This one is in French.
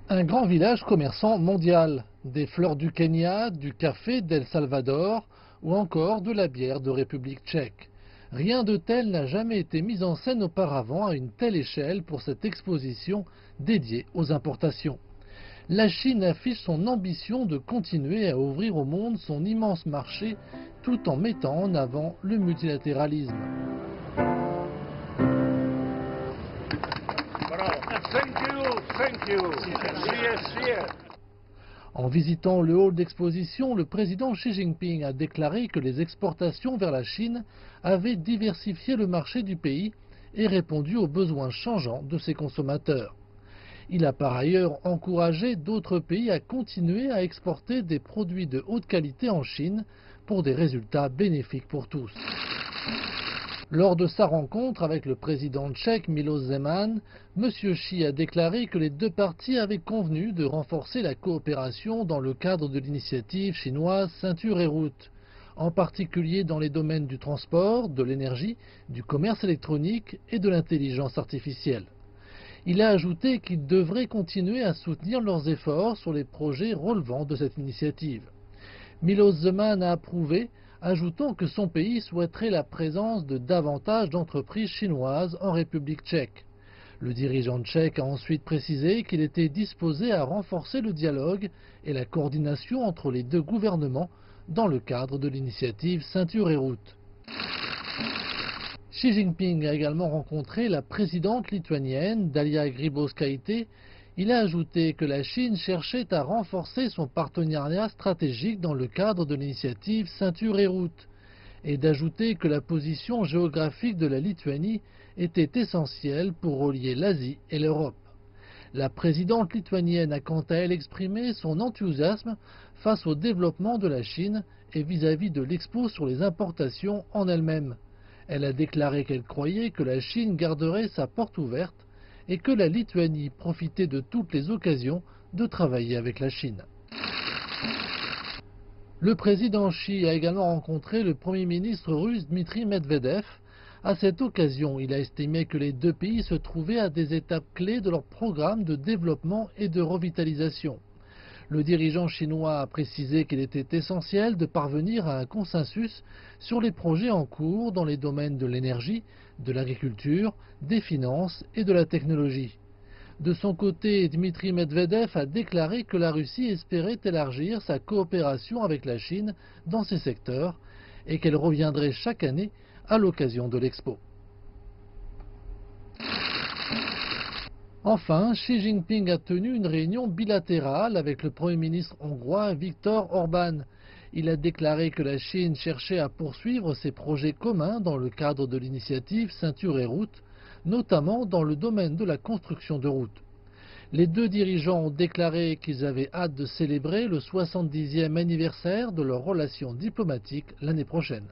Un grand village commerçant mondial, des fleurs du Kenya, du café d'El Salvador ou encore de la bière de République tchèque. Rien de tel n'a jamais été mis en scène auparavant à une telle échelle pour cette exposition dédiée aux importations. La Chine affiche son ambition de continuer à ouvrir au monde son immense marché tout en mettant en avant le multilatéralisme. En visitant le hall d'exposition, le président Xi Jinping a déclaré que les exportations vers la Chine avaient diversifié le marché du pays et répondu aux besoins changeants de ses consommateurs. Il a par ailleurs encouragé d'autres pays à continuer à exporter des produits de haute qualité en Chine pour des résultats bénéfiques pour tous. Lors de sa rencontre avec le président tchèque Miloš Zeman, M. Xi a déclaré que les deux parties avaient convenu de renforcer la coopération dans le cadre de l'initiative chinoise Ceinture et Route, en particulier dans les domaines du transport, de l'énergie, du commerce électronique et de l'intelligence artificielle. Il a ajouté qu'ils devraient continuer à soutenir leurs efforts sur les projets relevant de cette initiative. Miloš Zeman a approuvé, ajoutant que son pays souhaiterait la présence de davantage d'entreprises chinoises en République tchèque. Le dirigeant tchèque a ensuite précisé qu'il était disposé à renforcer le dialogue et la coordination entre les deux gouvernements dans le cadre de l'initiative Ceinture et Route. Xi Jinping a également rencontré la présidente lituanienne Dalia Grybauskaité. Il a ajouté que la Chine cherchait à renforcer son partenariat stratégique dans le cadre de l'initiative Ceinture et Route, et d'ajouter que la position géographique de la Lituanie était essentielle pour relier l'Asie et l'Europe. La présidente lituanienne a quant à elle exprimé son enthousiasme face au développement de la Chine et vis-à-vis de l'expo sur les importations en elle-même. Elle a déclaré qu'elle croyait que la Chine garderait sa porte ouverte et que la Lituanie profitait de toutes les occasions de travailler avec la Chine. Le président Xi a également rencontré le Premier ministre russe Dmitry Medvedev. À cette occasion, il a estimé que les deux pays se trouvaient à des étapes clés de leur programme de développement et de revitalisation. Le dirigeant chinois a précisé qu'il était essentiel de parvenir à un consensus sur les projets en cours dans les domaines de l'énergie, de l'agriculture, des finances et de la technologie. De son côté, Dmitry Medvedev a déclaré que la Russie espérait élargir sa coopération avec la Chine dans ces secteurs et qu'elle reviendrait chaque année à l'occasion de l'expo. Enfin, Xi Jinping a tenu une réunion bilatérale avec le Premier ministre hongrois Viktor Orban. Il a déclaré que la Chine cherchait à poursuivre ses projets communs dans le cadre de l'initiative Ceinture et Route, notamment dans le domaine de la construction de routes. Les deux dirigeants ont déclaré qu'ils avaient hâte de célébrer le 70e anniversaire de leurs relations diplomatiques l'année prochaine.